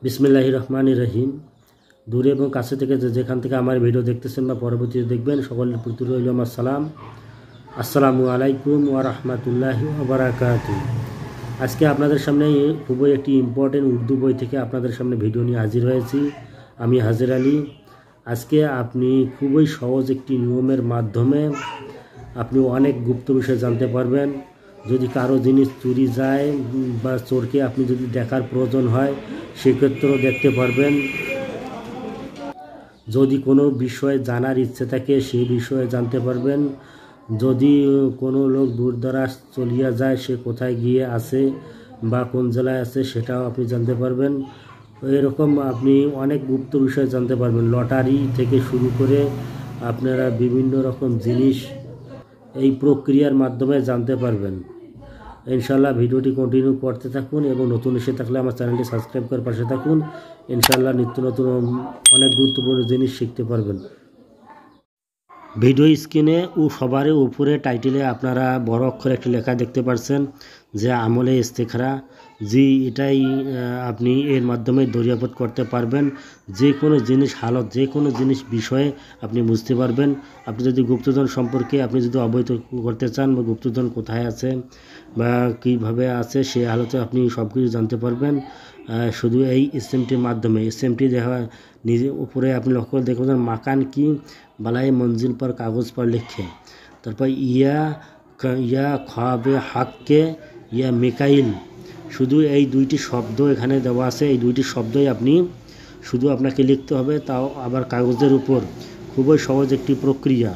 বিসমিল্লাহির রহমানির রহিম। দূরে এবং কাছে থেকে যেখান থেকে আমার ভিডিও দেখতেছেন বা পরবর্তীতে দেখবেন, সকলের প্রতি রইল আমার সালাম। আসসালামু আলাইকুম ওয়া রাহমাতুল্লাহি ওয়া বারাকাতুহু। আজকে আপনাদের সামনে খুবই একটি ইম্পর্টেন্ট উর্দু বই থেকে আপনাদের সামনে ভিডিও নিয়ে হাজির হয়েছি। আমি হাজির আলী। আজকে আপনি খুবই সহজ একটি নিয়মের মাধ্যমে আপনি অনেক গুপ্ত বিষয় জানতে পারবেন। যদি কারো জিনিস চুরি যায় বা চোরকে আপনি যদি দেখার প্রয়োজন হয়, সেক্ষেত্রেও দেখতে পারবেন। যদি কোনো বিষয় জানার ইচ্ছে থাকে সেই বিষয়ে জানতে পারবেন। যদি কোনো লোক দূরদরাজ চলিয়া যায়, সে কোথায় গিয়ে আছে বা কোন জেলায় আছে সেটাও আপনি জানতে পারবেন। এরকম আপনি অনেক গুপ্ত বিষয় জানতে পারবেন। লটারি থেকে শুরু করে আপনারা বিভিন্ন রকম জিনিস এই প্রক্রিয়ার মাধ্যমে জানতে পারবেন। ইনশাআল্লাহ ভিডিওটি কন্টিনিউ করতে থাকুন এবং নতুন এসে থাকলে আমার চ্যানেলটি সাবস্ক্রাইব করে পাশে থাকুন। ইনশাআল্লাহ নিত্য নতুন অনেক গুরুত্বপূর্ণ জিনিস শিখতে পারবেন। ভিডিও স্ক্রিনে ও সবার উপরে টাইটেলে আপনারা বড় অক্ষরে একটি লেখা দেখতে পাচ্ছেন যে আমলে ইস্তেখারা। জি, এটাই আপনি এর মাধ্যমে দরিয়াপদ করতে পারবেন। যে কোনো জিনিস হালত, যে কোনো জিনিস বিষয়ে আপনি বুঝতে পারবেন। আপনি যদি গুপ্তধন সম্পর্কে আপনি যদি অবহিত করতে চান বা গুপ্তধন কোথায় আছে বা কীভাবে আছে, সে হালতে আপনি সব কিছু জানতে পারবেন শুধু এই স্টেমটির মাধ্যমে। স্টেমটি দেখা নিজে উপরে আপনি লক্ষ্য করে দেখবেন মাকান কি বালাই মঞ্জিল পর কাগজ পর লিখে, তারপর ইয়া খাবে হাক্কে ইয়া মিকাইল। শুধু এই দুইটি শব্দ এখানে দেওয়া আছে। এই দুইটি শব্দই আপনি শুধু আপনাকে লিখতে হবে, তাও আবার কাগজের উপর। খুবই সহজ একটি প্রক্রিয়া।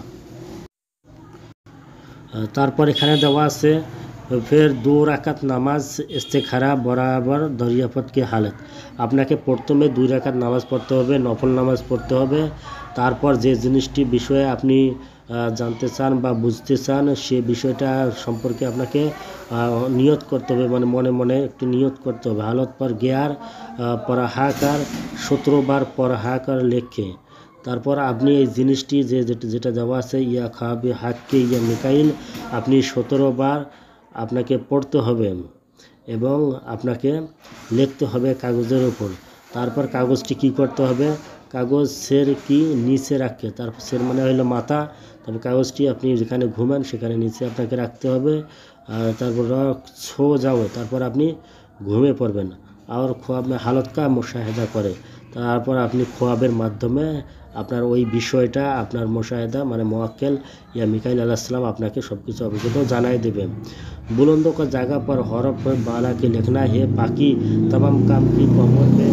তারপর এখানে দেওয়া আছে ফের 2 রাকাত নামাজ ইস্তেখারা বরাবর দরিয়াপত কে হালত। আপনাকে প্রথমে 2 রাকাত নামাজ পড়তে হবে, নফল নামাজ পড়তে হবে। তারপর যে জিনিসটি বিষয়ে আপনি জানতে চান বা বুঝতে চান, সে বিষয়টা সম্পর্কে আপনাকে নিয়ত করতে হবে, মানে মনে মনে একটি নিয়ত করতে হবে। হালত পর গেয়ার পর হাকার 17 বার পর হাকার লেখে। তারপর আপনি এই জিনিসটি যেটা দেওয়া আছে ইয়া খাবে হাক্কে ইয়া মিকাইল, আপনি 17 বার আপনাকে পড়তে হবে এবং আপনাকে লিখতে হবে কাগজের উপর। তারপর কাগজটি কি করতে হবে, কাগজ সের কি নিচে রাখে। তারপর সের মানে হলো মাথা। তারপর কাগজটি আপনি যেখানে ঘুমান সেখানে নিচে আপনাকে রাখতে হবে। তারপর ছো যাও, তারপর আপনি ঘুমিয়ে পড়বেন। আর খোয়াব হালত কা মুশাহেদা করে। তারপর আপনি খোয়াবের মাধ্যমে আপনার ওই বিষয়টা আপনার মুশাহেদা মানে মোয়াক্কেল ইয়া মিকাইল আলাইহিস সালাম আপনাকে सब কিছু অবগত জানাই দেবে। बुलंदों का जगह पर हरफ बाला के लिखना है, बाकी तमाम काम की कमर में